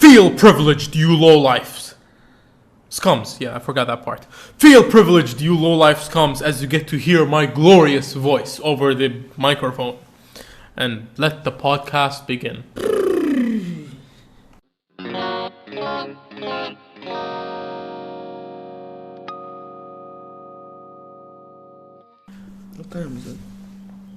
Feel privileged, you lowlifes. Scums, yeah, I forgot that part. Feel privileged, you lowlife scums, as you get to hear my glorious voice over the microphone. And let the podcast begin. What time is it?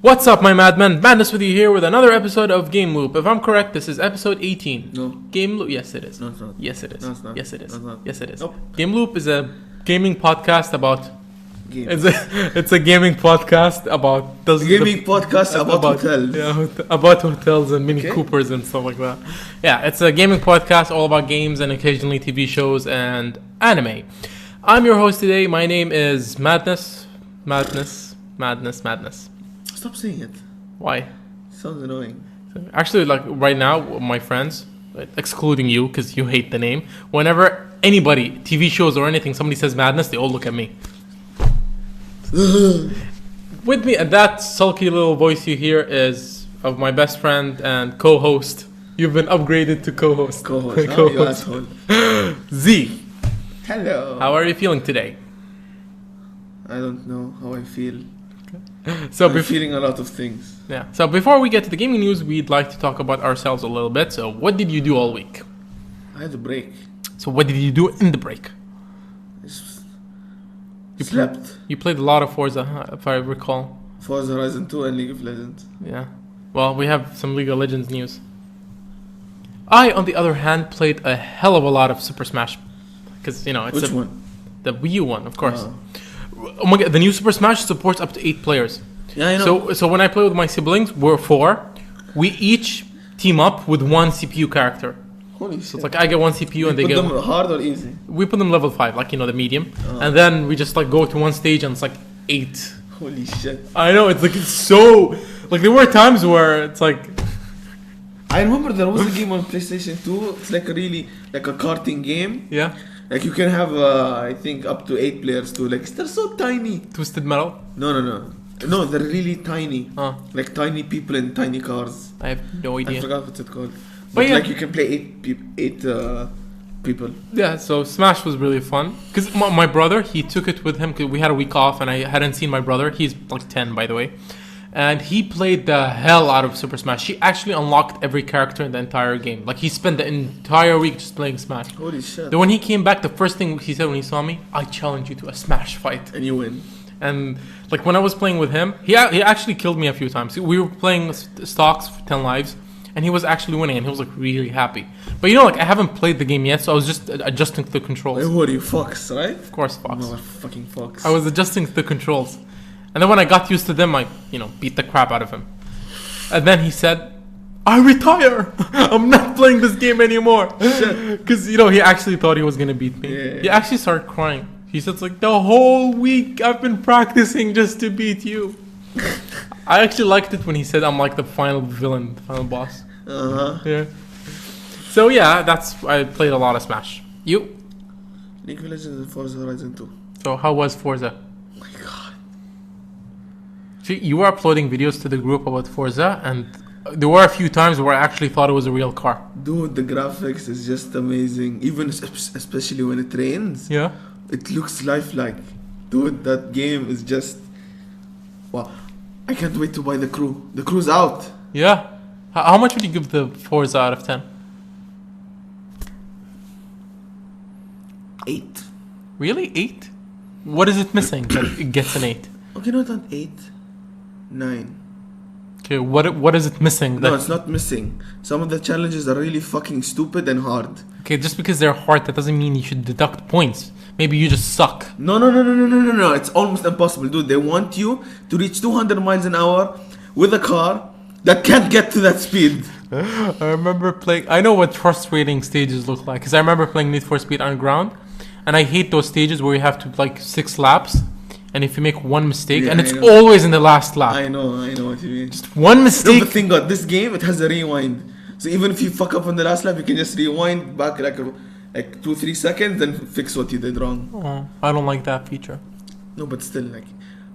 What's up, my madmen? Madness with you here with another episode of Game Loop. If I'm correct, this is episode 18. No. Game Loop? Yes, it is. No, it's not. Yes, it is. No, it's not. Yes, it is. No, it's not. Yes, it is. Nope. Game Loop is a gaming podcast about... Games. It's a gaming podcast about... Podcast about hotels. Yeah, about hotels and Mini Okay. Coopers and stuff like that. Yeah, it's a gaming podcast all about games and occasionally TV shows and anime. I'm your host today. My name is Madness. Stop saying it. Why? It sounds annoying. Actually, like right now, my friends, excluding you because you hate the name, whenever anybody, TV shows or anything, somebody says Madness, they all look at me. With me, and that sulky little voice you hear is of my best friend and co-host. You've been upgraded to co-host. Co-host. Oh, you asshole. Z. Hello. How are you feeling today? I don't know how I feel. So I'm feeling a lot of things. Yeah. So before we get to the gaming news, we'd like to talk about ourselves a little bit. So what did you do all week? I had a break. So what did you do in the break? You slept. You played a lot of Forza, huh, if I recall. Forza Horizon 2 and League of Legends. Yeah. Well, we have some League of Legends news. I, on the other hand, played a hell of a lot of Super Smash. Because, you know, it's Which one? The Wii U one, of course. Oh my god, the new Super Smash supports up to 8 players. Yeah, I know. So when I play with my siblings, we're 4. We each team up with one CPU character. Holy shit. So it's like I get one CPU and they put get... them hard or easy? We put them level 5, like, you know, the medium. And then we just, like, go to one stage and it's like 8. Holy shit. I know, it's like, it's so... Like, there were times where it's like... I remember there was a game on PlayStation 2. It's like a really, like a karting game. Yeah. Like you can have, I think, up to 8 players too. Like, they're so tiny. Twisted Metal? No, they're really tiny. Like tiny people in tiny cars. I have no idea. I forgot what's it called. But But yeah. like you can play 8 people. Yeah, so Smash was really fun. Because my brother, he took it with him because we had a week off and I hadn't seen my brother. He's like 10, by the way. And he played the hell out of Super Smash. He actually unlocked every character in the entire game. Like, he spent the entire week just playing Smash. Holy shit. Then when he came back, the first thing he said when he saw me, I challenge you to a Smash fight. And you win. And like when I was playing with him, he actually killed me a few times. We were playing stocks for 10 lives, and he was actually winning, and he was like really happy. But you know, like I haven't played the game yet, so I was just adjusting to the controls. Who are you, Fox, right? Of course, Fox. Motherfucking Fox. I was adjusting to the controls. And then when I got used to them, I, you know, beat the crap out of him. And then he said, I retire! I'm not playing this game anymore. Because, you know, he actually thought he was going to beat me. Yeah. He actually started crying. He said, like, the whole week I've been practicing just to beat you. I actually liked it when he said I'm like the final villain, the final boss. Uh-huh. Yeah. So, yeah, I played a lot of Smash. You? League of Legends and Forza Horizon 2. So, how was Forza? Oh my god. See, you were uploading videos to the group about Forza, and there were a few times where I actually thought it was a real car. Dude, the graphics is just amazing. Even especially when it rains. Yeah. It looks lifelike. Dude, that game is just... Wow. I can't wait to buy the crew. The crew's out. Yeah. How much would you give the Forza out of 10? 8. Really? 8? What is it missing that it gets an 8? Okay, not an 8. 9. Okay, what is it missing? No, it's not missing. Some of the challenges are really fucking stupid and hard. Okay, just because they're hard, that doesn't mean you should deduct points. Maybe you just suck. No. It's almost impossible, dude. They want you to reach 200 miles an hour with a car that can't get to that speed. I remember playing... I know what frustrating stages look like. Because I remember playing Need for Speed Underground. And I hate those stages where you have to, like, 6 laps. And if you make one mistake... Yeah, and it's always in the last lap. I know what you mean. Just one mistake... No, but thank God, this game, it has a rewind. So even if you fuck up on the last lap, you can just rewind back like 2-3 seconds, then fix what you did wrong. Oh, I don't like that feature. No, but still, like,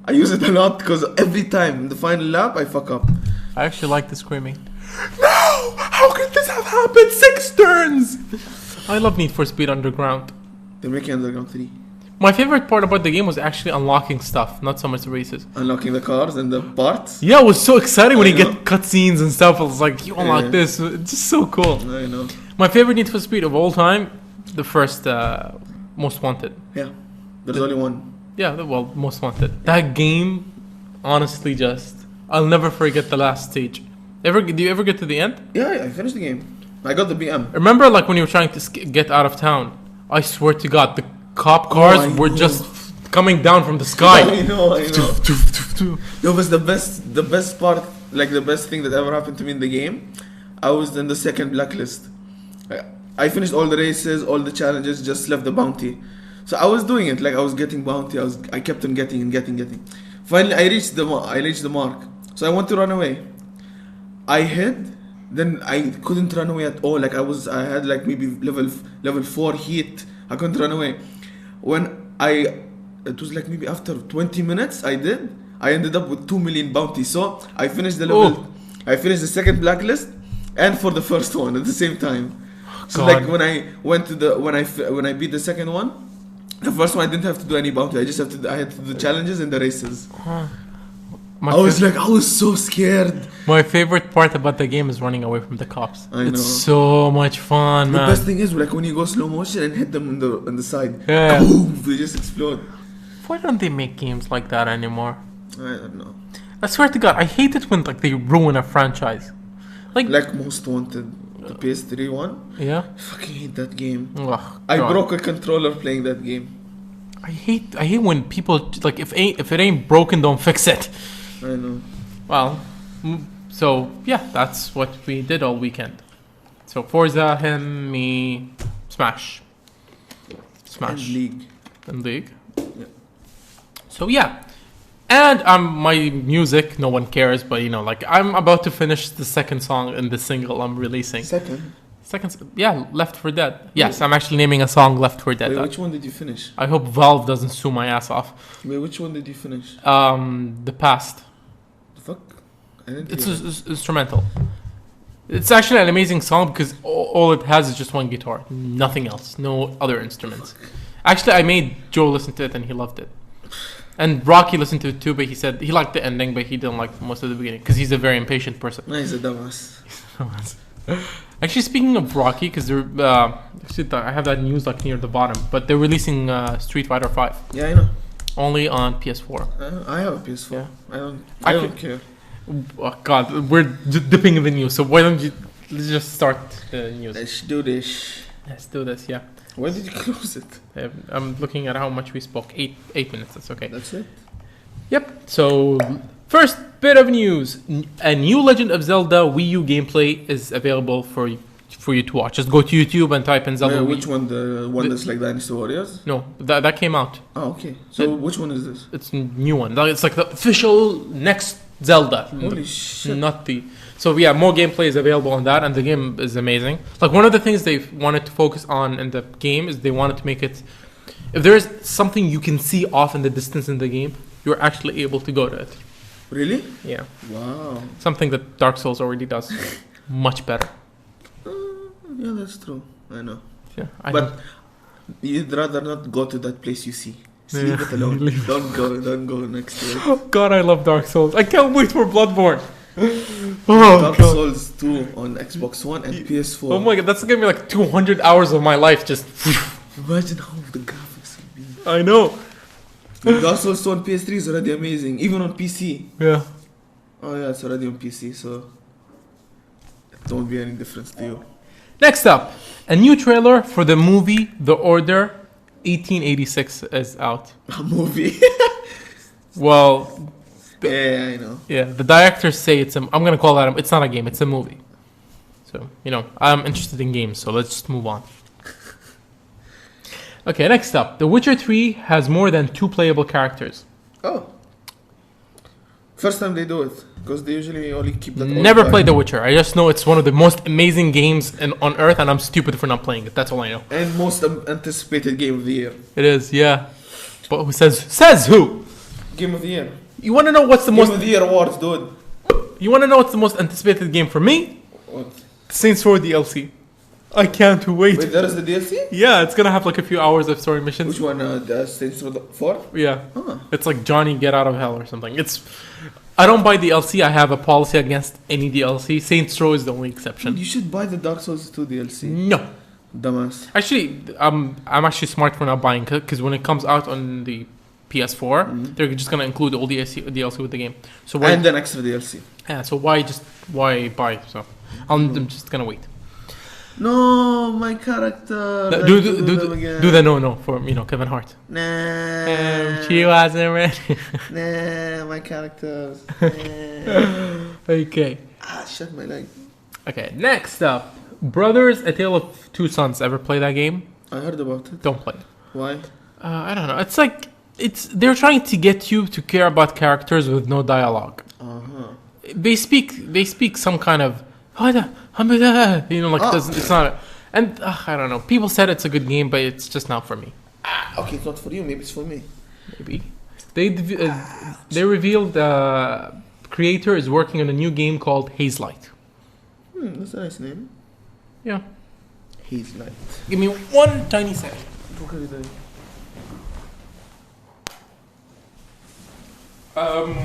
I use it a lot because every time in the final lap, I fuck up. I actually like the screaming. No! How could this have happened? 6 turns! turns. I love Need for Speed Underground. They're making Underground 3. My favorite part about the game was actually unlocking stuff, not so much the races. Unlocking the cars and the parts. Yeah, it was so exciting when I you get cutscenes and stuff. I was like, you unlock Yeah. this. It's just so cool. I know. My favorite Need for Speed of all time, the first Most Wanted. Yeah. There's only one. Yeah, well, Most Wanted. That game, honestly, I'll never forget the last stage. Do you ever get to the end? Yeah, I finished the game. I got the BM. Remember, like when you were trying to get out of town? I swear to God, the cop cars I were know. just coming down from the sky. I know. It was the best part, like the best thing that ever happened to me in the game. I was in the second blacklist. I finished all the races, all the challenges, just left the bounty. So I was doing it, like I was getting bounty. I kept on getting. Finally, I reached the mark. So I want to run away. I hid, then I couldn't run away at all. Like I had like maybe level 4 heat. I couldn't run away. It was like maybe after 20 minutes I ended up with 2 million bounty. So I finished the level. I finished the second blacklist and for the first one at the same time. So God. like when I beat the second one, the first one I didn't have to do any bounty. I had to do the challenges and the races. I was so scared. My favorite part about the game is running away from the cops. I It's know. so much fun, The man. best thing is like when you go slow motion and hit them on the side. Yeah. Boom, they just explode. Why don't they make games like that anymore? I don't know. I swear to God, I hate it when like they ruin a franchise. Like Most Wanted, the PS3 one. yeah. I fucking hate that game. Ugh, I God. broke a controller playing that game. I hate when people like if it ain't broken, don't fix it. I know. Well, so yeah, that's what we did all weekend. So Forza, him, me, Smash, And League. and League. Yeah. So yeah, and my music, no one cares, but like I'm about to finish the second song in the single I'm releasing. Yeah, Left 4 Dead. Yes, I'm actually naming a song Left 4 Dead. Wait, which one did you finish? I hope Valve doesn't sue my ass off. Wait, which one did you finish? The Past. The fuck? I didn't It's hear it. instrumental. It's actually an amazing song because all it has is just one guitar, nothing else, no other instruments. Actually, I made Joe listen to it and he loved it. And Rocky listened to it too, but he said he liked the ending, but he didn't like most of the beginning because he's a very impatient person. Nice, a dumbass. Actually, speaking of Rocky, because I have that news like near the bottom, but they're releasing Street Fighter 5 Yeah, I know. only on PS4. I have a PS4. Yeah. I don't care. Oh, God, we're dipping in the news, so why don't you let's just start the news? Let's do this. Let's do this, yeah. Why did you close it? I'm looking at how much we spoke. 8 minutes. That's okay. That's it. Yep. So first bit of news: a new Legend of Zelda Wii U gameplay is available for you to watch. Just go to YouTube and type in Zelda. Wait, Wii. which one? The one that's like Dynasty Warriors? No, that came out. Oh, okay. So which one is this? It's a new one. It's like the official next Zelda. Holy shit. Not the. So yeah, more gameplay is available on that, and the game is amazing. Like one of the things they wanted to focus on in the game is they wanted to make it. If there is something you can see off in the distance in the game, you're actually able to go to it. Really? Yeah, Wow. something that Dark Souls already does much better. Yeah, that's true. I know. Yeah, But you'd rather not go to that place you see. Just leave Yeah. it alone. Don't go next to it. oh God, I love Dark Souls. I can't wait for Bloodborne. Oh Dark God. Souls 2 on Xbox One and PS4. Oh my God, that's gonna be like 200 hours of my life just. Imagine how the graphics would be. I know. Dark Souls 2 on PS3 is already amazing, even on PC. Yeah. Oh yeah, it's already on PC, so it won't be any difference to you. Next up, a new trailer for the movie The Order 1886 is out. A movie. Well, Yeah, I know. yeah, the directors say I'm gonna call that it's not a game, it's a movie. So, I'm interested in games, so let's just move on. Okay, next up, The Witcher 3 has more than 2 playable characters. Oh. First time they do it, because they usually only keep that. Never played The Witcher. I just know it's one of the most amazing games on Earth, and I'm stupid for not playing it. That's all I know. And most anticipated game of the year. It is, yeah. But who says who? Game of the year. You want to know what's the Game most? of the year awards, dude. You want to know what's the most anticipated game for me? What? Saints Row DLC. I can't wait. Wait, there is the DLC? Yeah, it's gonna have like a few hours of story missions. Which one? The Saints Row 4? Yeah, Huh. it's like Johnny Get Out of Hell or something. I don't buy DLC. I have a policy against any DLC. Saints Row is the only exception. You should buy the Dark Souls 2 DLC. No, Dumbass. actually, I'm actually smart for not buying because when it comes out on the PS4, they're just gonna include all the DLC with the game. So why? And then extra DLC. Yeah. So why buy? So I'm just gonna wait. No, my character. No, Let's them again. do the no for Kevin Hart. Nah. She wasn't ready. Nah, my characters. Nah. Okay. Shut my leg. Okay. Next up, Brothers: A Tale of Two Sons. Ever play that game? I heard about it. Don't play it. Why? I don't know. It's like they're trying to get you to care about characters with no dialogue. They speak some kind of it's not. And I don't know. People said it's a good game, but it's just not for me. Okay, it's not for you. Maybe it's for me. Maybe they revealed creator is working on a new game called Haze Light. That's a nice name. Yeah. Haze Light. Give me one tiny second. What are you doing?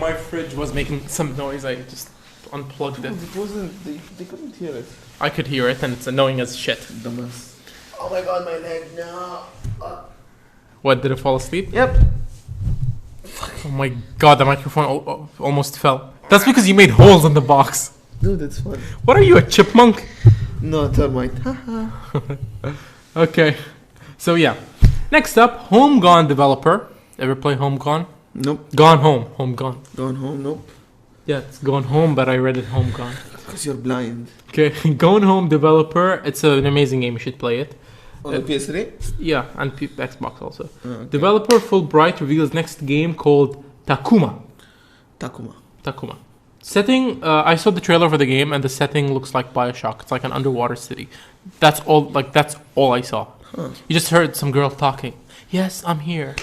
My fridge was making some noise. I just unplugged it. It wasn't. They couldn't hear it. I could hear it, and it's annoying as shit. Dumbass. Oh my god, my leg. No. What, did it fall asleep? Yep. Oh my god, the microphone almost fell. That's because you made holes in the box. Dude, it's fun. What are you, a chipmunk? No, termite. Okay. So yeah. Next up, Home Gone developer. Ever play Home Gone? Nope. Gone Home. Home Gone. Going home? Nope. Yeah, it's Gone Home, but I read it Home Gone. Because you're blind. Okay. Gone Home developer. It's an amazing game. You should play it. On the PS3? Yeah, and Xbox also. Okay. Developer Fulbright reveals next game called Takuma. Takuma. Setting, I saw the trailer for the game, and the setting looks like BioShock. It's like an underwater city. That's all I saw. Huh. You just heard some girl talking. Yes, I'm here.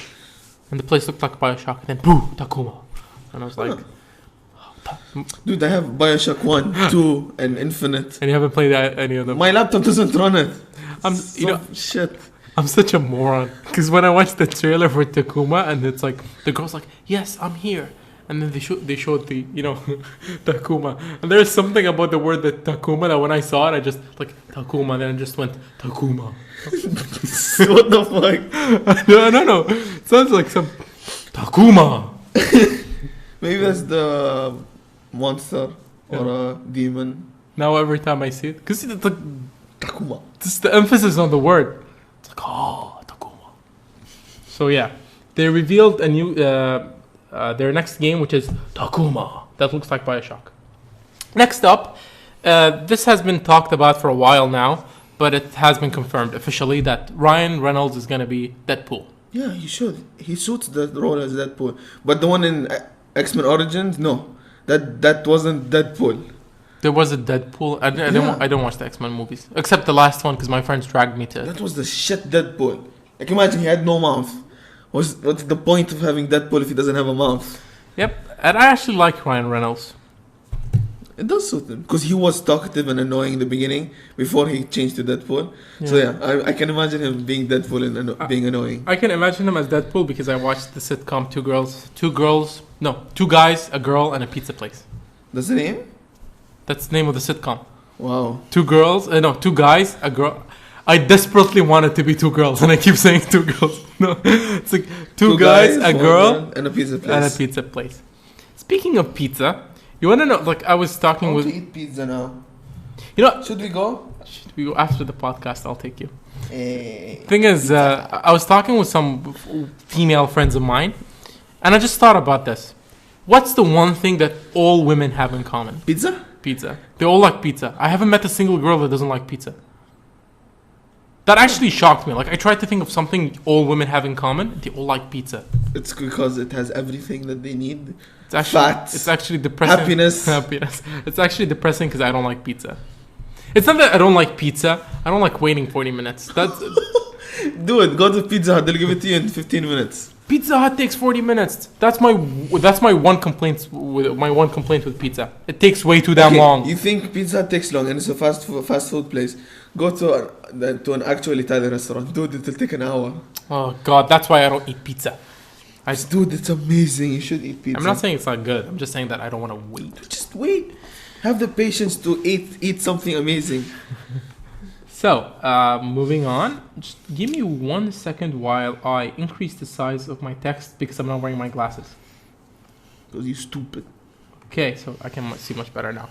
And the place looked like BioShock. And then, boo, Takuma. And I was like... Dude, I have Bioshock 1, 2, and Infinite. And you haven't played any of them. My laptop doesn't run it. Shit. I'm such a moron. Because when I watched the trailer for Takuma, and it's like, the girl's like, yes, I'm here. And then they showed the, Takuma. And there's something about the word that Takuma that when I saw it, I just, like, Takuma. Then I just went, Takuma. What the fuck? No. It sounds like some Takuma. Maybe that's the monster or a demon. Now every time I see it, because it's like Takuma. Just the emphasis on the word. It's like, oh, Takuma. So yeah, they revealed a new their next game, which is Takuma. That looks like BioShock. Next up, this has been talked about for a while now, but it has been confirmed officially that Ryan Reynolds is going to be Deadpool. Yeah, he should. He suits the role as Deadpool. But the one in X-Men Origins, no. That wasn't Deadpool. There was a Deadpool. I don't watch the X-Men movies. Except the last one, because my friends dragged me to it. That was the shit Deadpool. Like, imagine he had no mouth. What's the point of having Deadpool if he doesn't have a mouth? Yep. And I actually like Ryan Reynolds. It does suit him. Because he was talkative and annoying in the beginning before he changed to Deadpool. Yeah. So yeah, I can imagine him being Deadpool and being annoying. I can imagine him as Deadpool because I watched the sitcom Two Guys, a Girl, and a Pizza Place. That's the name? That's the name of the sitcom. Wow. Two guys, a girl. I desperately want it to be two girls, and I keep saying two girls. No, it's like two guys, a girl, and a pizza place. And a pizza place. Speaking of pizza, you want to know? Like I was talking with. I want to eat pizza now. Should we go? Should we go after the podcast? I'll take you. Hey. Thing is, I was talking with some female friends of mine, and I just thought about this. What's the one thing that all women have in common? Pizza. They all like pizza. I haven't met a single girl that doesn't like pizza. That actually shocked me. Like, I tried to think of something all women have in common. They all like pizza. It's because it has everything that they need. It's actually, fats. It's actually depressing. Happiness. It's actually depressing because I don't like pizza. It's not that I don't like pizza. I don't like waiting 40 minutes. That's Dude, go to Pizza Hut. They'll give it to you in 15 minutes. Pizza Hut takes 40 minutes. That's my one complaint with pizza. It takes way too damn long. You think Pizza Hut takes long and it's a fast food place? Go to an actual Italian restaurant. Dude, it'll take an hour. Oh God, that's why I don't eat pizza. Dude, it's amazing. You should eat pizza. I'm not saying it's not good. I'm just saying that I don't want to wait. Just wait. Have the patience to eat something amazing. So, moving on. Just give me 1 second while I increase the size of my text because I'm not wearing my glasses. Because you're stupid. Okay, so I can see much better now.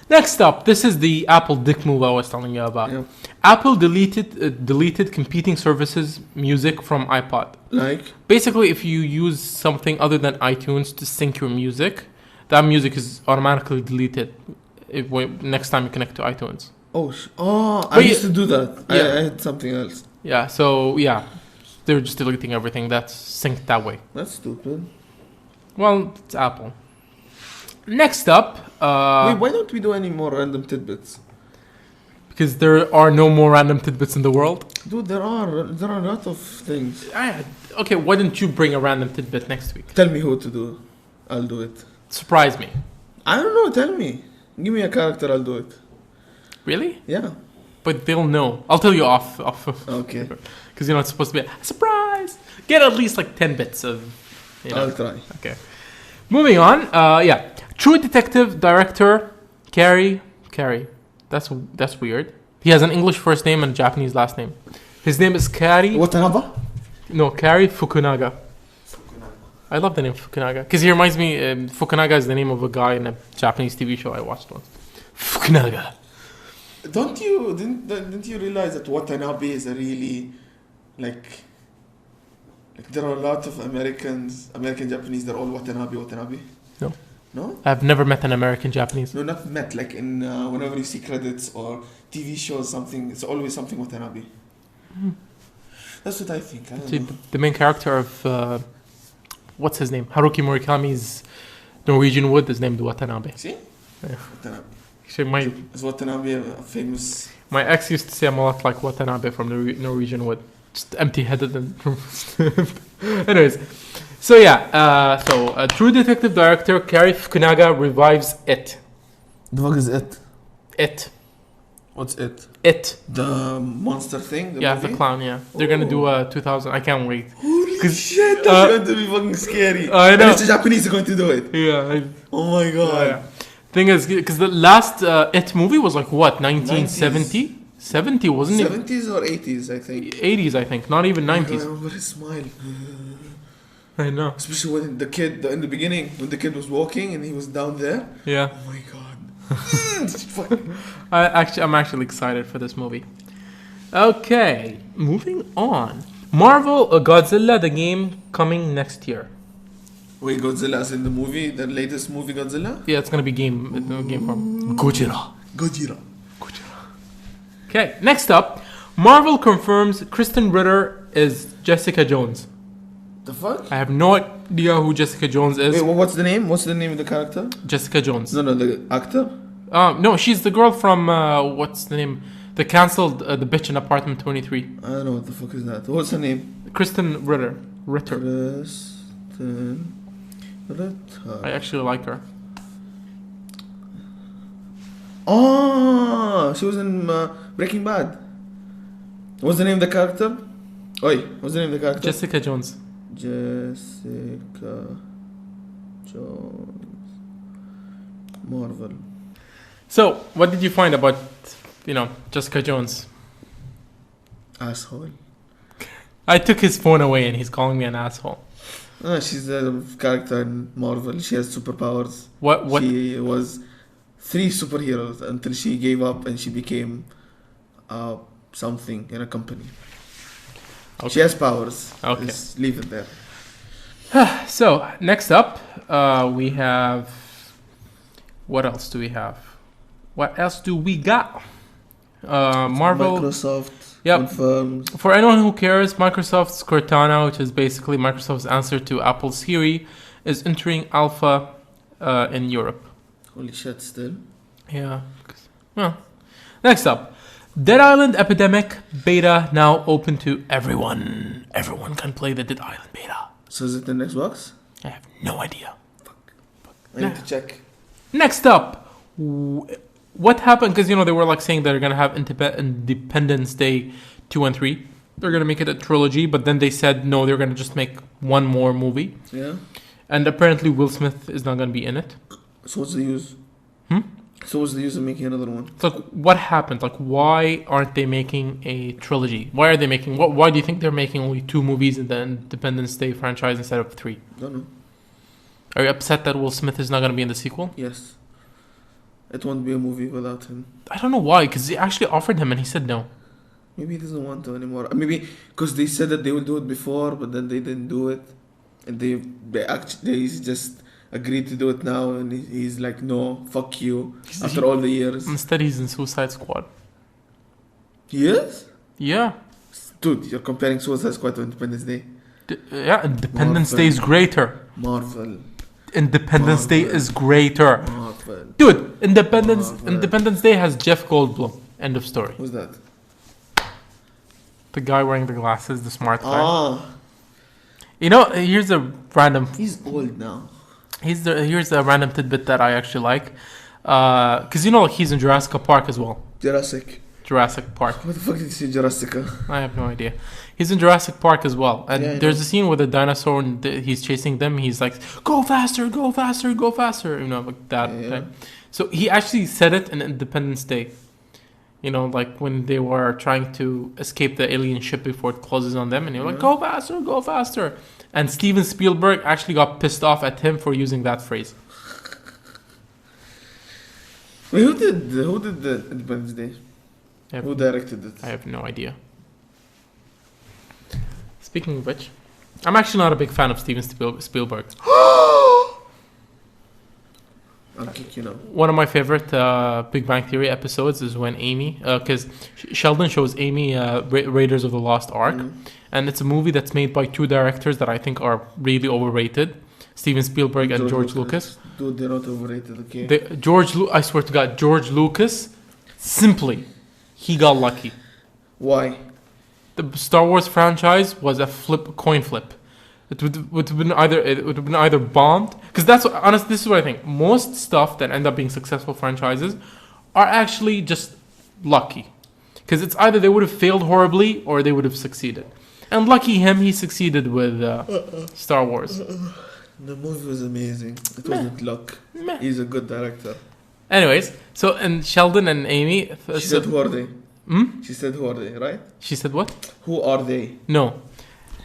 Next up, this is the Apple dick move I was telling you about. Yeah. Apple deleted competing services music from iPod. Like? Basically, if you use something other than iTunes to sync your music, that music is automatically deleted next time you connect to iTunes. I used to do that. Yeah. I had something else. Yeah, so yeah, they're just deleting everything that's synced that way. That's stupid. Well, it's Apple. Next up, wait, why don't we do any more random tidbits? Because there are no more random tidbits in the world. Dude, there are a lot of things. Okay, why don't you bring a random tidbit next week? Tell me who to do. I'll do it. Surprise me. I don't know. Tell me. Give me a character. I'll do it. Really? Yeah. But they'll know. I'll tell you off. Okay. Because it's supposed to be a surprise. Get at least like 10 bits of. I'll try. Okay. Moving on. Yeah. True Detective director Cary. That's weird. He has an English first name and a Japanese last name. His name is Cary. Watanabe? No, Cary Fukunaga. I love the name Fukunaga because he reminds me. Fukunaga is the name of a guy in a Japanese TV show I watched once. Fukunaga. Didn't you realize that Watanabe is a really like there are a lot of American Japanese. They're all Watanabe. No? I've never met an American Japanese. No, not met. Like in whenever you see credits or TV shows, something, it's always something Watanabe. That's what I think. I don't know. The main character of what's his name? Haruki Murakami's Norwegian Wood is named Watanabe. See? Yeah. Watanabe. Actually, is Watanabe a famous? My ex used to say I'm a lot like Watanabe from the Norwegian Wood, just empty-headed and. Anyways. So yeah, True Detective director Cary Fukunaga revives It. The fuck is It? It. What's It? It. The monster thing? The clown, yeah. They're gonna do a 2000... I can't wait. Holy shit, that's going to be fucking scary. I know. And it's the Japanese are going to do it. Yeah. Oh my god. Yeah. Thing is, because the last It movie was like what, 1970? 70, wasn't it? 70s or 80s, I think. 80s, I think. Not even 90s. I remember his smile. I know. Especially when the kid, in the beginning, when the kid was walking and he was down there. Yeah. Oh my god. I'm actually excited for this movie. Okay, moving on. Marvel Godzilla, the game coming next year. Wait, Godzilla is in the movie, the latest movie Godzilla? Yeah, it's gonna be game form. Gojira. Okay, next up, Marvel confirms Kristen Ritter is Jessica Jones. The fuck? I have no idea who Jessica Jones is. Wait, what's the name? What's the name of the character? Jessica Jones. No, the actor? No, she's the girl from what's the name? The cancelled the bitch in Apartment 23. I don't know what the fuck is that. What's her name? Kristen Ritter. Kristen Ritter. I actually like her. Oh, she was in Breaking Bad. What's the name of the character? What's the name of the character? Jessica Jones. Jessica Jones. Marvel. So, what did you find about, Jessica Jones? Asshole. I took his phone away and he's calling me an asshole. She's a character in Marvel. She has superpowers. What? She was 3 superheroes until she gave up and she became something in a company. Okay. She has powers. Okay. Just leave it there. So, next up, we have... What else do we have? What else do we got? Marvel... Microsoft confirmed. For anyone who cares, Microsoft's Cortana, which is basically Microsoft's answer to Apple's Siri, is entering alpha in Europe. Holy shit, still? Yeah. Well, next up. Dead Island Epidemic beta now open to everyone. Everyone can play the Dead Island beta. So is it in Xbox? I have no idea. I need to check. Next up, what happened? Because they were like saying they're gonna have Independence Day 2 and 3. They're gonna make it a trilogy, but then they said no, they're gonna just make one more movie. Yeah. And apparently Will Smith is not gonna be in it. So what's the use? So what's the use of making another one? It's like, what happened? Like, why aren't they making a trilogy? Why are they making? Why do you think they're making only 2 movies in the Independence Day franchise instead of 3? Don't know. Are you upset that Will Smith is not gonna be in the sequel? Yes. It won't be a movie without him. I don't know why, because they actually offered him and he said no. Maybe he doesn't want to anymore. Maybe because they said that they will do it before, but then they didn't do it, and they just agreed to do it now, and he's like, no, fuck you. After all the years, Instead, he's in Suicide Squad. he is. Yeah. Dude, you're comparing Suicide Squad to Independence Day. Yeah, Independence Marvel. Day is greater. Marvel. Independence Day Marvel. is greater. Marvel. Dude, Independence Marvel. Independence Day has Jeff Goldblum. End of story. Who's that? The guy wearing the glasses, the smart guy. Ah, Here's a random. he's old now. Here's a random tidbit that I actually like. Because he's in Jurassic Park as well. Jurassic Park. What the fuck did you say, Jurassic? I have no idea. He's in Jurassic Park as well. And Yeah, I there's know. a scene with a dinosaur and he's chasing them. He's like, go faster, go faster, go faster. Like that. Yeah. Right? So he actually said it in Independence Day. Like when they were trying to escape the alien ship before it closes on them. And you're like, go faster, go faster. And Steven Spielberg actually got pissed off at him for using that phrase. Wait, who did the Independence Day? Who directed it? I have no idea. Speaking of which, I'm actually not a big fan of Steven Spielberg. I'll kick you now. One of my favorite Big Bang Theory episodes is when Amy, because Sheldon shows Amy Raiders of the Lost Ark, and it's a movie that's made by 2 directors that I think are really overrated, Steven Spielberg and George Lucas. Dude, they're not overrated, okay? I swear to God, George Lucas, simply, he got lucky. Why? The Star Wars franchise was a coin flip. It would have been either bombed, because honestly, this is what I think. Most stuff that end up being successful franchises are actually just lucky, because it's either they would have failed horribly or they would have succeeded. And lucky him, he succeeded with Star Wars. The movie was amazing. It wasn't luck. Meh. He's a good director. Anyways, and Sheldon and Amy. She said, who are they? Hmm? She said, who are they, right? She said what? Who are they? No.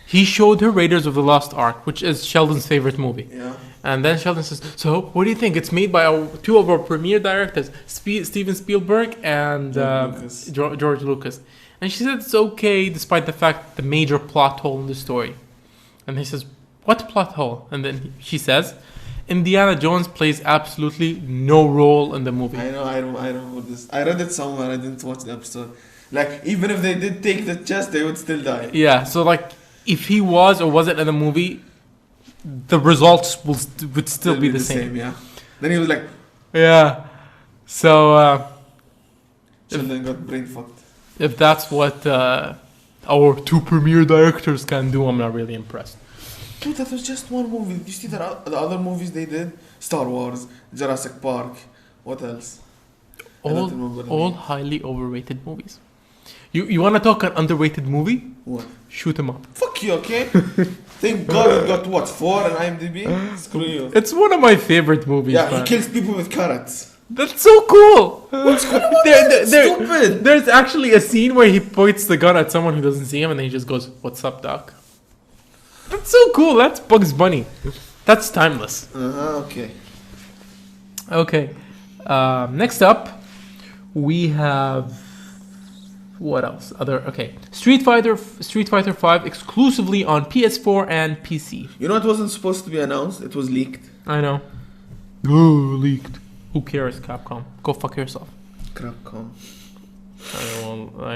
He showed her Raiders of the Lost Ark, which is Sheldon's favorite movie. Yeah. And then Sheldon says, so what do you think? It's made by 2 of our premier directors, Steven Spielberg and George Lucas. And she said it's okay, despite the fact the major plot hole in the story. And he says, what plot hole? And then she says, Indiana Jones plays absolutely no role in the movie. I know this. I read it somewhere. I didn't watch the episode. Like, even if they did take the chest, they would still die. Yeah, so like, if he was or wasn't in the movie, the results would still be the same. Yeah. Then he was like, yeah. So Sheldon got brain fucked. if that's what our 2 premier directors can do, I'm not really impressed. Dude, that was just one movie. Did you see the other movies they did? Star Wars, Jurassic Park. What else? All highly overrated movies. You want to talk an underrated movie? What? Shoot 'em up. Fuck you, okay? Thank God we got what, 4 on IMDb? Screw you. It's one of my favorite movies. Yeah, man. he kills people with carrots. That's so cool. What's cool about that? Stupid. There's actually a scene where he points the gun at someone who doesn't see him, and then he just goes, "What's up, Doc?" That's so cool. That's Bugs Bunny. That's timeless. Okay. Okay. Next up, we have what else? Street Fighter 5 exclusively on PS4 and PC. You know it wasn't supposed to be announced? It was leaked. I know. Oh, leaked. Who cares, Capcom? Go fuck yourself. Capcom.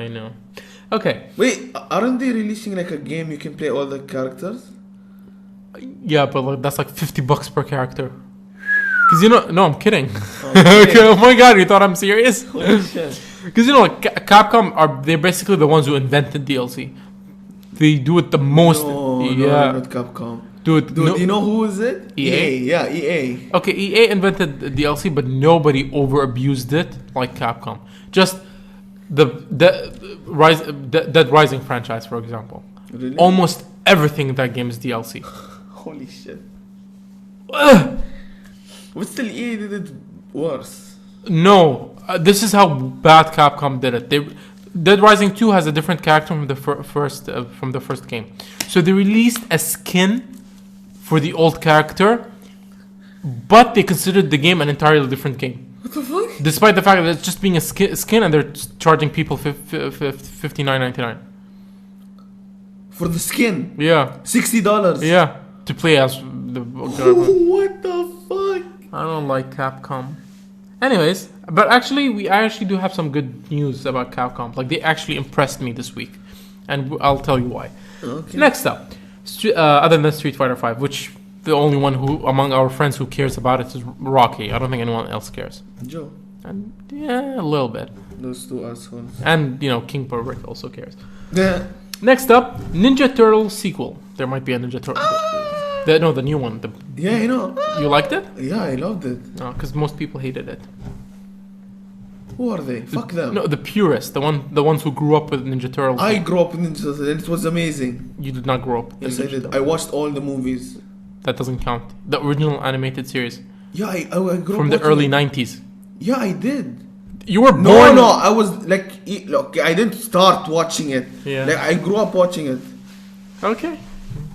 I know. Okay. Wait, aren't they releasing like a game you can play all the characters? Yeah, but that's like $50 per character. Because no, I'm kidding. Okay. Oh my god, you thought I'm serious? Holy shit. Because Capcom they're basically the ones who invented DLC. They do it the most. No, yeah. not Capcom. Dude, Dude, you know who is it? EA? Yeah, EA. Okay, EA invented the DLC, but nobody over abused it like Capcom. Just the Dead Rising franchise, for example. Really? Almost everything in that game is DLC. Holy shit. But still, EA did it worse. No, this is how bad Capcom did it. Dead Rising 2 has a different character from the first game. So they released a skin for the old character, but they considered the game an entirely different game. What the fuck? Despite the fact that it's just being a skin and they're charging people $59.99. For the skin? Yeah. $60? Yeah. To play as the... What the fuck? I don't like Capcom. Anyways, but actually, I actually do have some good news about Capcom. Like, they actually impressed me this week. And I'll tell you why. Okay. Next up, other than Street Fighter V, which the only one who among our friends who cares about it is Rocky. I don't think anyone else cares. Joe. And yeah, a little bit. Those two assholes. And, King Pervert also cares. Yeah. Next up, Ninja Turtle sequel. There might be a Ninja Turtle. The new one. Yeah, you know. You liked it? Yeah, I loved it. No, because most people hated it. Who are they? Fuck them. No, the purists, the ones who grew up with Ninja Turtles. I grew up with Ninja Turtles and it was amazing. You did not grow up. Yes, in I Ninja did. Turtles. I watched all the movies. That doesn't count. The original animated series Yeah, I grew up from the watching early it. 90s. Yeah, I did. You were born. No, I was like, look, I didn't start watching it. Yeah. Like, I grew up watching it. Okay.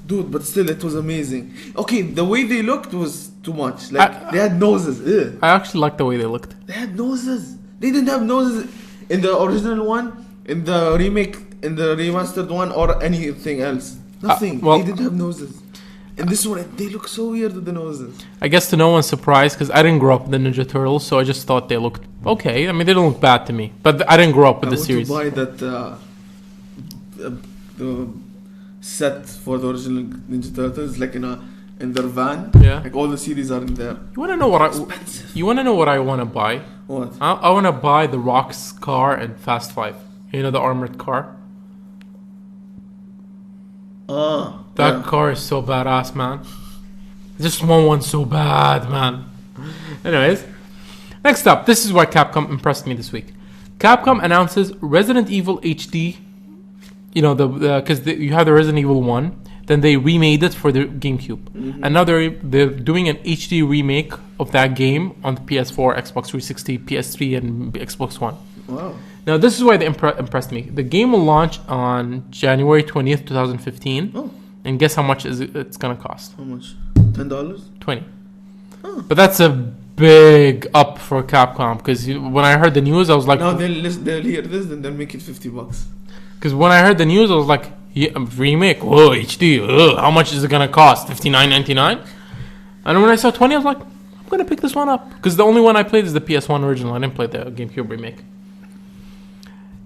Dude, but still, it was amazing. Okay, the way they looked was too much. Like, they had noses. Ew. I actually liked the way they looked. They had noses. They didn't have noses in the original one, in the remake, in the remastered one, or anything else. Nothing. Well, they didn't have noses. In this one, they look so weird with the noses. I guess to no one's surprise, because I didn't grow up with the Ninja Turtles, so I just thought they looked okay. I mean, they don't look bad to me, but I didn't grow up with the series. I want to buy that the set for the original Ninja Turtles, like in their van. Yeah. Like all the series are in there. You want to know what Expensive. You want to know what I want to buy? What? I want to buy the Rock's car in Fast 5. You know, the armored car. That car is so badass, man. I just want one so bad, man. Anyways, next up, this is why Capcom impressed me this week. Capcom announces Resident Evil HD. You know, because you have the Resident Evil 1, then they remade it for the GameCube, and now they're doing an HD remake of that game on the PS4, Xbox 360, PS3, and Xbox One. Wow. Now, this is why they impressed me. The game will launch on January 20th, 2015. Oh. And guess how much it's going to cost? How much? $10? 20. Oh. But that's a big up for Capcom. Because when I heard the news, I was like... Now they'll hear this and they'll make it $50. Because when I heard the news, I was like, yeah, remake? Whoa, HD. How much is it going to cost? $59.99? And when I saw 20, I was like, I'm going to pick this one up. Because the only one I played is the PS1 original. I didn't play the GameCube remake.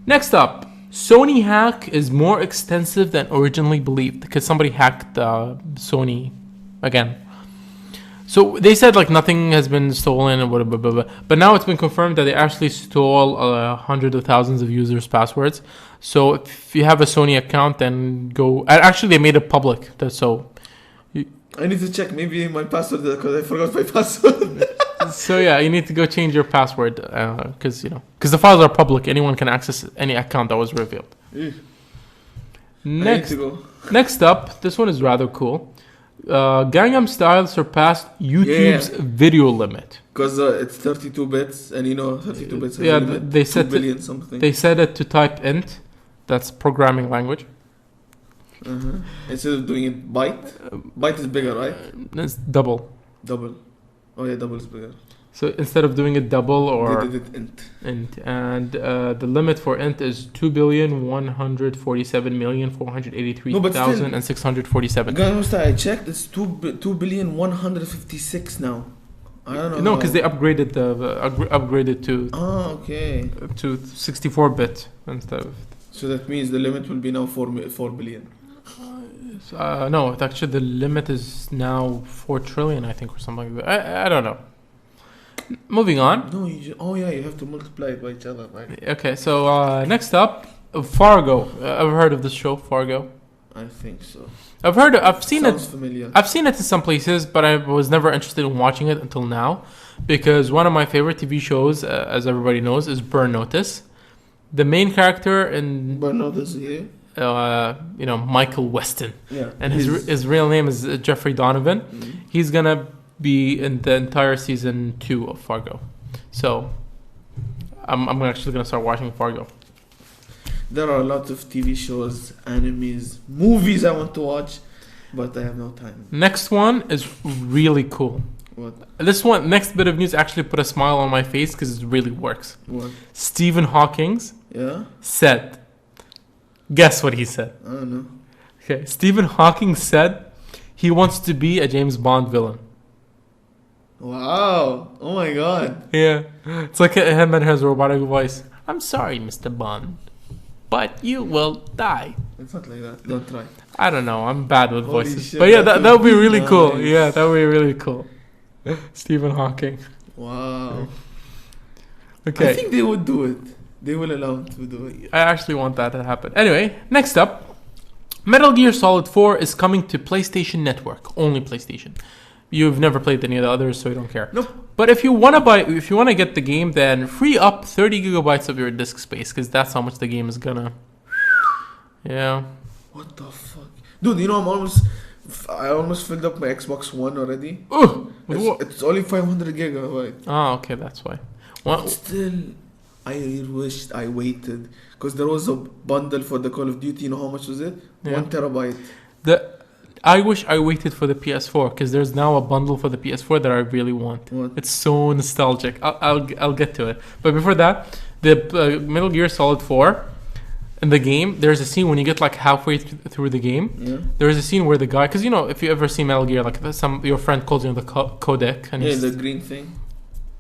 Next up, Sony hack is more extensive than originally believed because somebody hacked Sony again. So they said like nothing has been stolen and whatever, blah, blah, blah. But now it's been confirmed that they actually stole hundreds of thousands of users' passwords. So if you have a Sony account, then go. Actually, they made it public. So I need to check maybe my password because I forgot my password. So yeah, you need to go change your password because the files are public. Anyone can access any account that was revealed. Next up, this one is rather cool. Gangnam Style surpassed YouTube's video limit. Because it's 32 bits, and 32 bits. Yeah, they said 2 billion something. They said it to type int. That's programming language. Instead of doing it byte. Byte is bigger, right? It's double. Double. Oh yeah, double is bigger. So instead of doing it double or they did it int. And the limit for int is 2,147,483,647. Gangnam Style, I checked. It's 2,156 now. I don't know. No, because they upgraded upgraded to. Oh, okay. To 64-bit instead of. So that means the limit will be now 4 billion. No, actually the limit is now 4 trillion, I think, or something like that. I don't know. Moving on. No, you have to multiply it by each other, right? Okay, so next up, Fargo. Ever heard of this show, Fargo? I think so. I've seen Sounds it. familiar. I've seen it in some places, but I was never interested in watching it until now, because one of my favorite TV shows, as everybody knows, is Burn Notice. The main character in, But no, this here. Michael Weston, Yeah. and his real name is Jeffrey Donovan. Mhm. He's gonna be in the entire season 2 of Fargo, so I'm actually gonna start watching Fargo. There are a lot of TV shows, animes, movies I want to watch, but I have no time. Next one is really cool. What? This one, next bit of news, actually put a smile on my face because it really works. What? Stephen Hawking Yeah? said, guess what he said? I don't know. Okay, Stephen Hawking said he wants to be a James Bond villain. Wow. Oh my god. Yeah, it's like him and his robotic voice. I'm sorry, Mr. Bond, but you will die. It's not like that. Don't try. I don't know. I'm bad with Holy voices, shit, but yeah, that that would be would be really cool. nice. Yeah, that would be really cool. Stephen Hawking. Wow. Okay. I think they would do it. They will allow him to do it. I actually want that to happen. Anyway, next up, Metal Gear Solid 4 is coming to PlayStation Network. Only PlayStation. You've never played any of the others, so you don't care. Nope. But if you want to get the game, then free up 30 gigabytes of your disk space, because that's how much the game is gonna. Yeah. What the fuck? Dude, you know, I almost filled up my Xbox One already. Ugh. It's only 500 gigabytes. Oh, okay, that's why. But still, I wished I waited. Because there was a bundle for the Call of Duty. You know how much was it? Yeah. 1 terabyte. I wish I waited for the PS4, because there's now a bundle for the PS4 that I really want. What? It's so nostalgic. I'll get to it. But before that, the Metal Gear Solid 4, in the game, there's a scene when you get like halfway through the game. Yeah. There's a scene where the guy, because if you ever see Metal Gear, like your friend calls you on the codec, and Yeah, he's the green thing.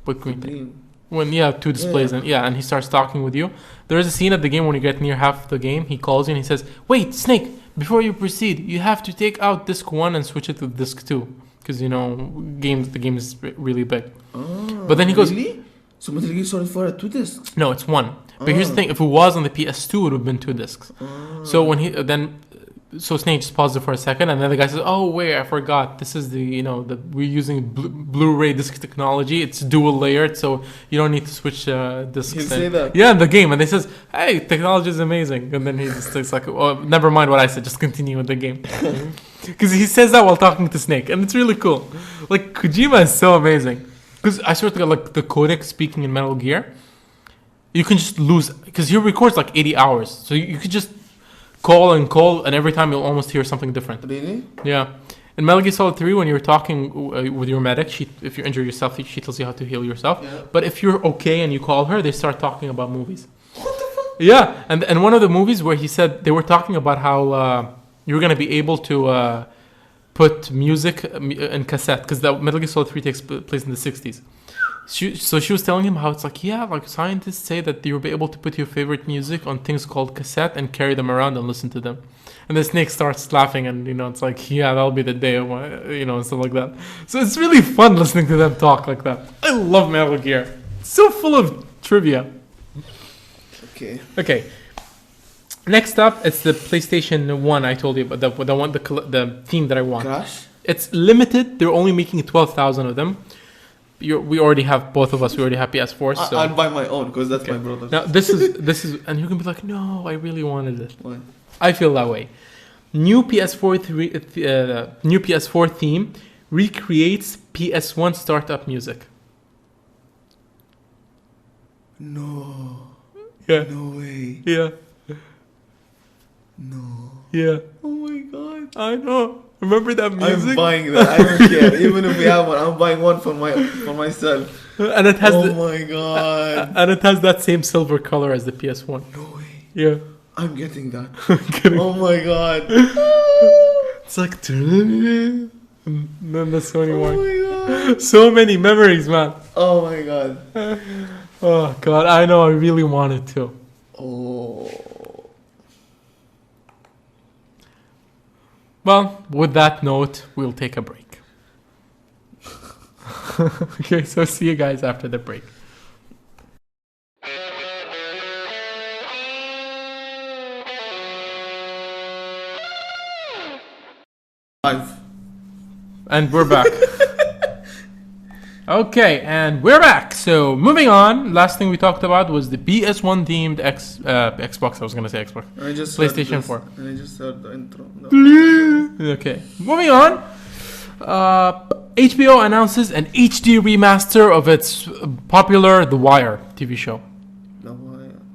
what green thing? Green. When two displays, Yeah. and he starts talking with you. There is a scene at the game when you get near half the game. He calls you and he says, "Wait, Snake! Before you proceed, you have to take out disc 1 and switch it to disc 2, because the game is really big." Oh, But then he goes, really? So Metal Gear Solid 4 had 2 discs? "No, it's 1." But here's the thing: if it was on the PS2, it would have been 2 discs. So when so Snake just paused it for a second, and then the guy says, "Oh wait, I forgot. This is we're using Blu-ray disc technology. It's dual layered, so you don't need to switch discs." He'll say that? Yeah, in the game, and he says, "Hey, technology is amazing," and then he just is like, "Oh, never mind what I said. Just continue with the game," because he says that while talking to Snake, and it's really cool. Like Kojima is so amazing. Because I swear to God, like the codec speaking in Metal Gear, you can just lose, because he records like 80 hours, so you could just call, and every time you'll almost hear something different. Really? Yeah. In Metal Gear Solid 3, when you're talking with your medic, if you injure yourself, she tells you how to heal yourself. Yeah. But if you're okay and you call her, they start talking about movies. What the fuck? Yeah, and one of the movies where he said they were talking about how you're gonna be able to put music in cassette, because the Metal Gear Solid 3 takes place in the 60s. So she was telling him how it's like, yeah, like scientists say that you'll be able to put your favorite music on things called cassette and carry them around and listen to them. And the Snake starts laughing, and it's like, yeah, that'll be the day of my, and stuff like that. So it's really fun listening to them talk like that. I love Metal Gear. It's so full of trivia. Okay. Next up, it's the PlayStation 1 I told you about, the theme that I want. Crash? It's limited. They're only making 12,000 of them. We already have, both of us, we already have PS4. So. I'll buy my own, because that's my brother's. Now, this is, and you can be like, no, I really wanted it. Why? I feel that way. New PS4 theme recreates PS1 startup music. No. Yeah. No way. Yeah. No. Yeah. Oh my god. I know. Remember that music? I'm buying that. I don't care. Even if we have one, I'm buying one for myself. And it has my god. and it has that same silver color as the PS1. No way. Yeah. I'm getting that. Kidding. Oh my god. It's like and then the Sony one. Oh my god. So many memories, man. Oh my god. Oh god, I know, I really wanted to. Oh. Well, with that note, we'll take a break. Okay, so see you guys after the break. Live. And we're back. Okay, and we're back. So moving on, last thing we talked about was the PS1 themed Xbox. I was gonna say Xbox. I just PlayStation 4. And I just heard the intro. No. Okay, moving on. HBO announces an HD remaster of its popular The Wire TV show. No,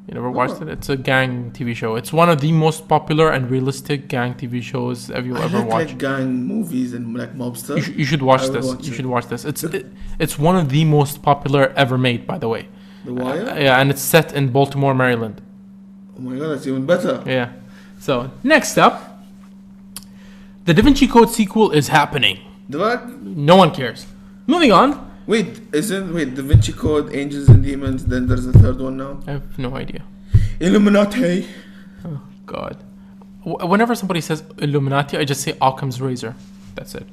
You never watched it? It's a gang TV show. It's one of the most popular and realistic gang TV shows you'll ever watch. Like gang movies and like mobster. You should watch this. You should watch this. It's one of the most popular ever made, by the way. The Wire? Yeah, and it's set in Baltimore, Maryland. Oh my god, that's even better. Yeah. So next up, the Da Vinci Code sequel is happening. The what? No one cares. Moving on. Wait, Da Vinci Code, Angels and Demons, then there's a third one now? I have no idea. Illuminati. Oh God. Whenever somebody says Illuminati, I just say Occam's razor. That's it.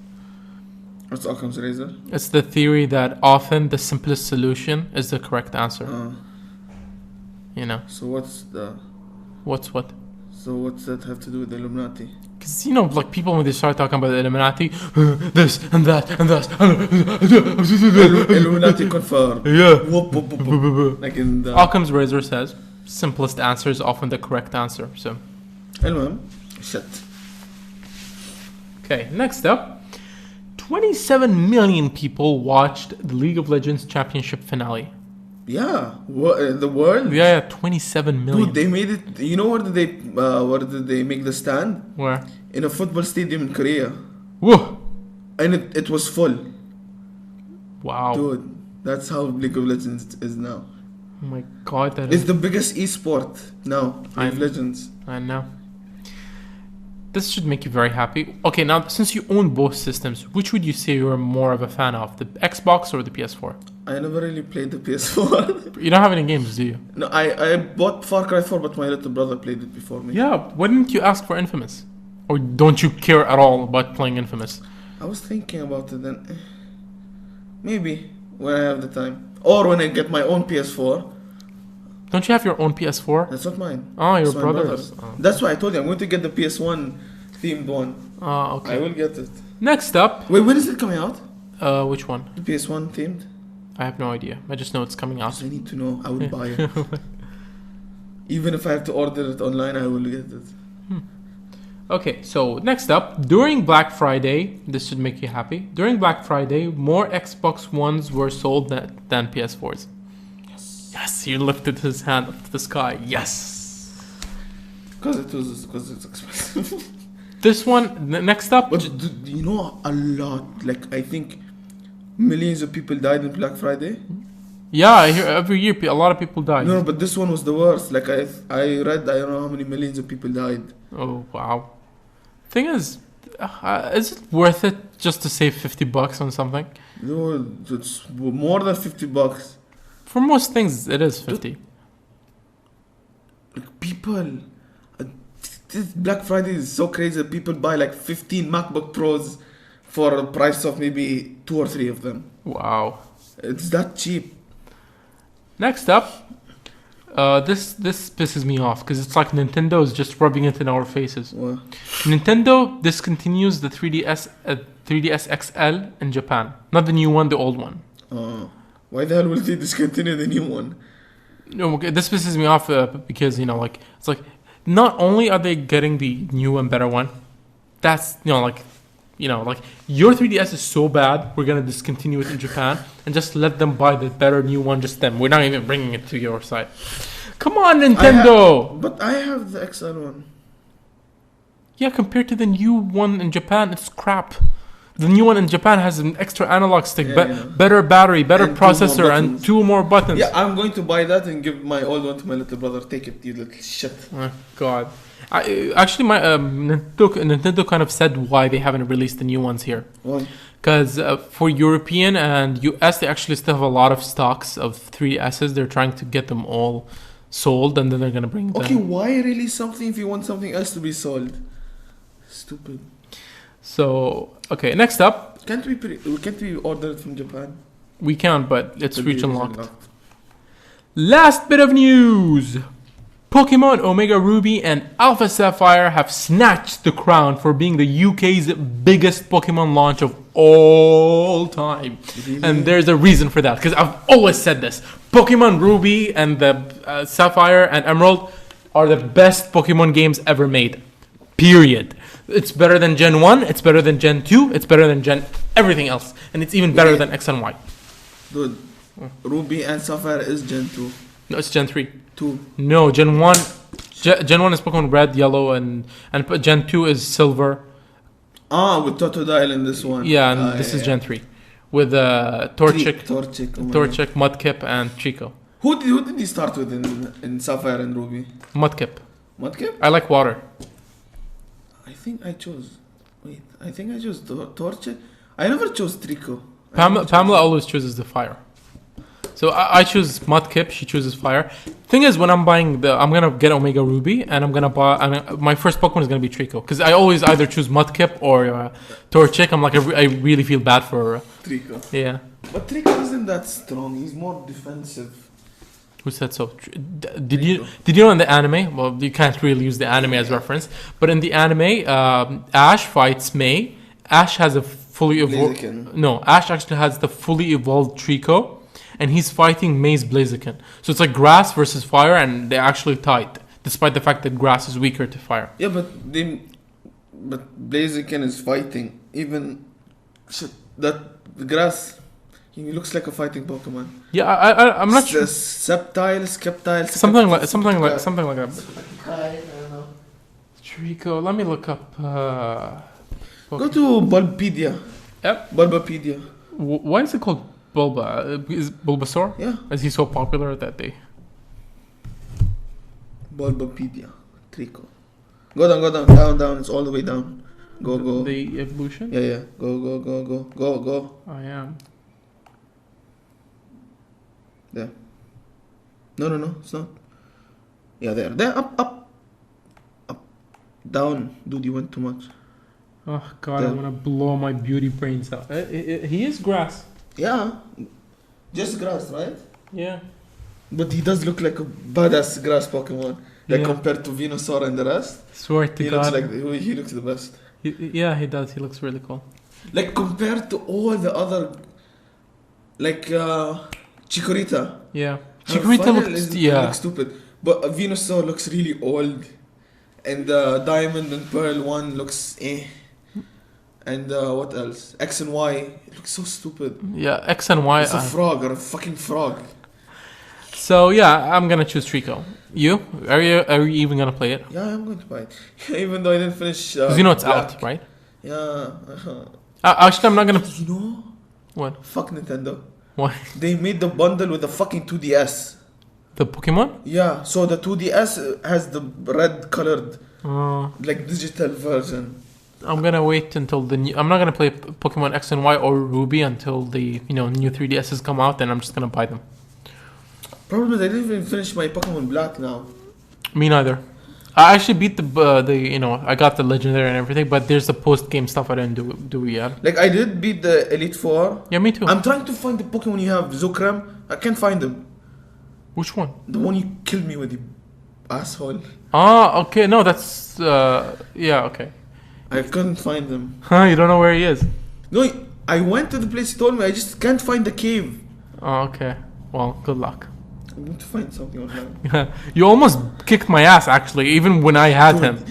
What's Occam's razor? It's the theory that often the simplest solution is the correct answer. You know. So what's what? So what's that have to do with the Illuminati? Because, like people when they start talking about the Illuminati, this and that and that. Illuminati confirmed. Yeah. Whoop, whoop, whoop, whoop. Like in the... Occam's razor says, simplest answer is often the correct answer. So. المهم. Shit. Okay, next up. 27 million people watched the League of Legends Championship finale. Yeah, the world. Yeah, 27 million. Dude, they made it. You know where did they make the stand? Where? In a football stadium in Korea. Whoa! And it was full. Wow. Dude, that's how League of Legends is now. Oh my God, It's the biggest esport now. League of Legends. I know. This should make you very happy. Okay, now since you own both systems, which would you say you're more of a fan of, the Xbox or the PS4? I never really played the PS4. You don't have any games, do you? No, I bought Far Cry 4, but my little brother played it before me. Yeah, why didn't you ask for Infamous? Or don't you care at all about playing Infamous? I was thinking about it then. Maybe when I have the time. Or when I get my own PS4. Don't you have your own PS4? That's not mine. Oh, your It's my brother's. brother's. That's why I told you I'm going to get the PS1 themed one. Oh, okay. I will get it. Next up. Wait, when is it coming out? Which one? The PS1 themed? I have no idea. I just know it's coming out. I need to know. I will buy it. Even if I have to order it online, I will get it. Okay, so next up, during Black Friday, this should make you happy. During Black Friday, more Xbox Ones were sold than PS4s. Yes, he lifted his hand up to the sky. Yes. Because it's expensive. This one, next up. But you know, a lot. Like, I think millions of people died on Black Friday. Yeah, I hear every year a lot of people die. No, but this one was the worst. Like, I read, I don't know how many millions of people died. Oh, wow. Thing is it worth it just to save $50 on something? No, it's more than $50. For most things, it is 50. Like, people, this Black Friday is so crazy that people buy like 15 MacBook Pros for a price of maybe 2 or 3 of them. Wow. It's that cheap. Next up, this pisses me off because it's like Nintendo is just rubbing it in our faces. What? Nintendo discontinues the 3DS XL in Japan. Not the new one, the old one. Why the hell will they discontinue the new one? No, okay, this pisses me off because it's like not only are they getting the new and better one, that's like your 3DS is so bad, we're gonna discontinue it in Japan and just let them buy the better new one. Just them. We're not even bringing it to your side. Come on, Nintendo. But I have the XL one. Yeah, compared to the new one in Japan, it's crap. The new one in Japan has an extra analog stick, better battery, better and processor, and 2 more buttons. Yeah, I'm going to buy that and give my old one to my little brother. Take it, you little shit. Oh, God. Actually, my Nintendo kind of said why they haven't released the new ones here. Why? Because for European and US, they actually still have a lot of stocks of 3DSs. They're trying to get them all sold, and then they're going to bring them. Okay, why release something if you want something else to be sold? Stupid. So, okay, next up. Can't we order it from Japan? We can, but it's region locked. Last bit of news. Pokemon Omega Ruby and Alpha Sapphire have snatched the crown for being the UK's biggest Pokemon launch of all time. Really? And there's a reason for that, because I've always said this. Pokemon Ruby and the Sapphire and Emerald are the best Pokemon games ever made. Period. It's better than Gen 1, it's better than Gen 2, it's better than Gen everything else. And it's even better than X and Y. Dude, Ruby and Sapphire is Gen 2. No, it's Gen 3. 2. No, Gen 1. Gen 1 is Pokemon Red, Yellow, and Gen 2 is Silver. With Totodile in this one. Yeah, and this is Gen 3. With Torchic, Torchic, Mudkip, and Trico. Who did he start with in Sapphire and Ruby? Mudkip. Mudkip? I like water. I think I chose Torchic. I never chose Trico. Pamela always chooses the fire. So I choose Mudkip, she chooses fire. Thing is, when I'm buying I'm gonna get Omega Ruby, and I'm gonna buy. My first Pokemon is gonna be Trico, because I always either choose Mudkip or Torchic. I'm like, I really feel bad for Trico. Yeah. But Trico isn't that strong. He's more defensive. Who said so? Did you know in the anime? Well, you can't really use the anime as reference, but in the anime, Ash fights May. Ash has a fully evolved. No, Ash actually has the fully evolved Trico. And he's fighting May's Blaziken. So it's like grass versus fire, and they're actually tied, despite the fact that grass is weaker to fire. Yeah, but Blaziken is fighting. Even that grass, he looks like a fighting Pokemon. Yeah, I'm not sure. Sceptile, something like that. I don't know. Trico. Let me look up. Go to Bulbapedia. Yep. Bulbapedia. Why is it called Bulba? Is Bulbasaur? Yeah. Is he so popular that they... Bulbapedia. Trico. Go down. It's all the way down. Go. The evolution? Yeah. Go. I am. There. No, it's not. Yeah, there. Up. Down. Dude, you went too much. Oh, God, There. I'm gonna blow my beauty brains out. He is grass. Yeah. Just grass, right? Yeah. But he does look like a badass grass Pokemon. Like compared to Venusaur and the rest. Swear to God. He looks the best. Yeah, he does. He looks really cool. Like compared to all the other, like Chikorita. Yeah. Her Chikorita funnel looks stupid. But Venusaur looks really old. And the Diamond and Pearl one looks eh. And what else? X and Y. It looks so stupid. Yeah, X and Y. It's a frog or a fucking frog. So yeah, I'm gonna choose Trico. You? Are you even gonna play it? Yeah, I'm going to buy it. Even though I didn't finish. Because you know it's Black. out, right? Yeah. Actually, I'm not gonna. You know? What? Fuck Nintendo. Why? They made the bundle with the fucking 2DS. The Pokemon? Yeah, so the 2DS has the red colored, like digital version. I'm gonna wait until the new. I'm not gonna play Pokemon X and Y or Ruby until the new 3DSs come out. Then I'm just gonna buy them. Problem is, I didn't even finish my Pokemon Black now. Me neither. I actually beat the I got the legendary and everything, but there's the post game stuff I didn't do yet. Like I did beat the Elite Four. Yeah, me too. I'm trying to find the Pokemon you have, Zukram. I can't find them. Which one? The one you killed me with, you asshole. Ah, okay. No, that's yeah, okay. I couldn't find them. Huh? You don't know where he is? No, I went to the place he told me. I just can't find the cave. Oh, okay. Well, good luck. I need to find something online. You almost kicked my ass, actually, even when I had him.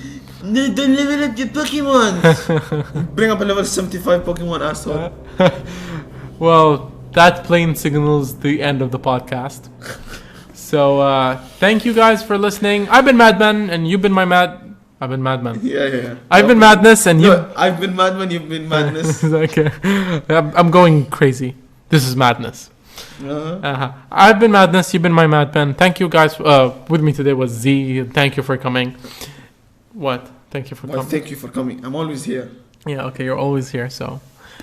No, don't level up your Pokemon. Bring up a level 75 Pokemon, asshole. Well, that plain signals the end of the podcast. So, thank you guys for listening. I've been Madman, and you've been I've been Madman. Yeah. I've been Madness, and you. No, I've been Madman. You've been Madness. Okay, I'm going crazy. This is madness. I've been Madness. You've been my Madman. Thank you guys. With me today was Z. Thank you for coming. What? Thank you for coming. Thank you for coming. I'm always here. Yeah. Okay. You're always here. So.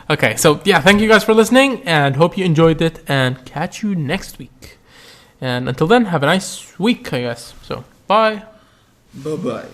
Okay. So yeah. Thank you guys for listening, and hope you enjoyed it. And catch you next week. And until then, have a nice week, I guess. So bye. Bye.